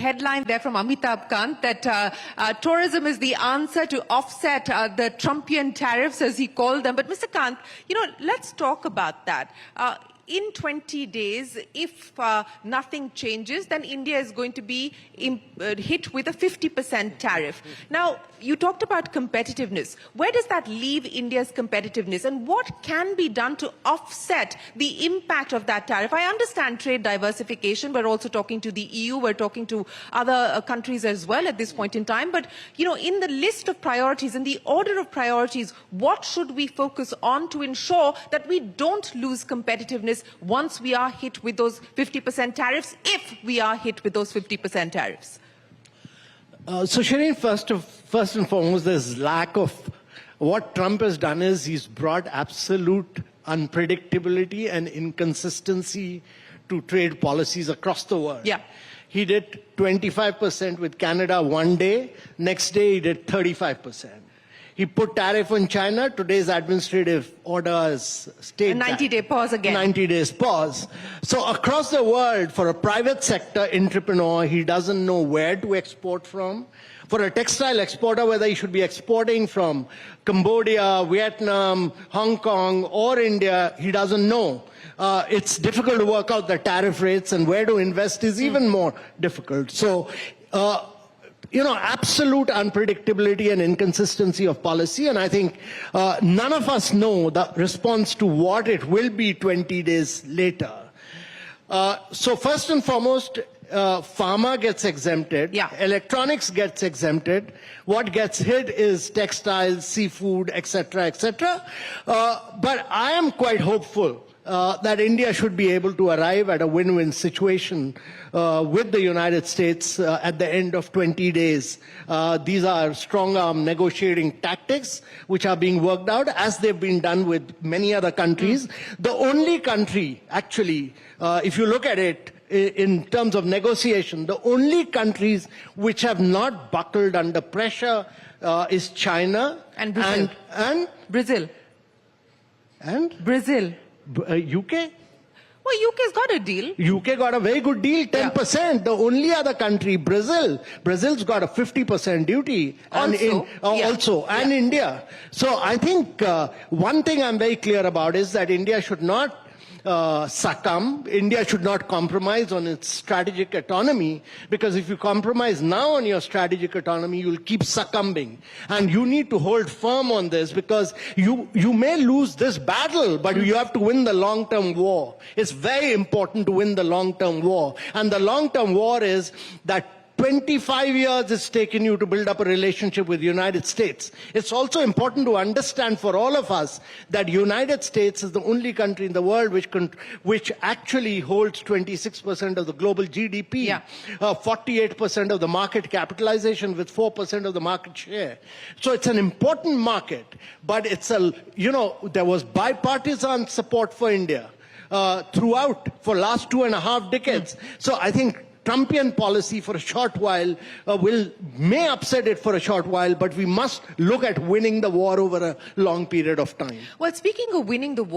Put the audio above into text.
headline there from Amitabh Kant that tourism is the answer to offset the Trumpian tariffs, as he called them. But Mr. Kant, let's talk about that. In 20 days, if nothing changes, then India is going to be hit with a 50% tariff. Now, you talked about competitiveness. Where does that leave India's competitiveness? And what can be done to offset the impact of that tariff? I understand trade diversification. We're also talking to the EU. We're talking to other countries as well at this point in time. But, in the list of priorities, in the order of priorities, what should we focus on to ensure that we don't lose competitiveness once we are hit with those 50% tariffs, if we are hit with those 50% tariffs? So Shireen, first and foremost, there's lack of, what Trump has done is he's brought absolute unpredictability and inconsistency to trade policies across the world. Yeah. He did 25% with Canada one day, next day he did 35%. He put tariff on China. Today's administrative order is state. A 90-day pause again. 90 days pause. So across the world, for a private sector entrepreneur, he doesn't know where to export from. For a textile exporter, whether he should be exporting from Cambodia, Vietnam, Hong Kong, or India, he doesn't know. It's difficult to work out the tariff rates, and where to invest is even more difficult. So, absolute unpredictability and inconsistency of policy. And I think none of us know the response to what it will be 20 days later. So first and foremost, pharma gets exempted. Yeah. Electronics gets exempted. What gets hit is textiles, seafood, etc., etc. But I am quite hopeful that India should be able to arrive at a win-win situation with the United States at the end of 20 days. These are strong-arm negotiating tactics which are being worked out, as they've been done with many other countries. The only country, actually, if you look at it in terms of negotiation, the only countries which have not buckled under pressure is China and Brazil. And Brazil. And? Brazil. UK? Well, UK's got a deal. UK got a very good deal, 10%. Yeah. The only other country, Brazil. Brazil's got a 50% duty. Also. And India. So I think one thing I'm very clear about is that India should not succumb. India should not compromise on its strategic autonomy, because if you compromise now on your strategic autonomy, you'll keep succumbing. And you need to hold firm on this, because you may lose this battle, but you have to win the long-term war. It's very important to win the long-term war. And the long-term war is that 25 years it's taken you to build up a relationship with the United States. It's also important to understand for all of us that United States is the only country in the world which actually holds 26% of the global GDP, 48% of the market capitalization with 4% of the market share. So it's an important market, but it's there was bipartisan support for India throughout for last 2.5 decades. So I think Trumpian policy for a short while may upset it for a short while, but we must look at winning the war over a long period of time. Well, speaking of winning the war,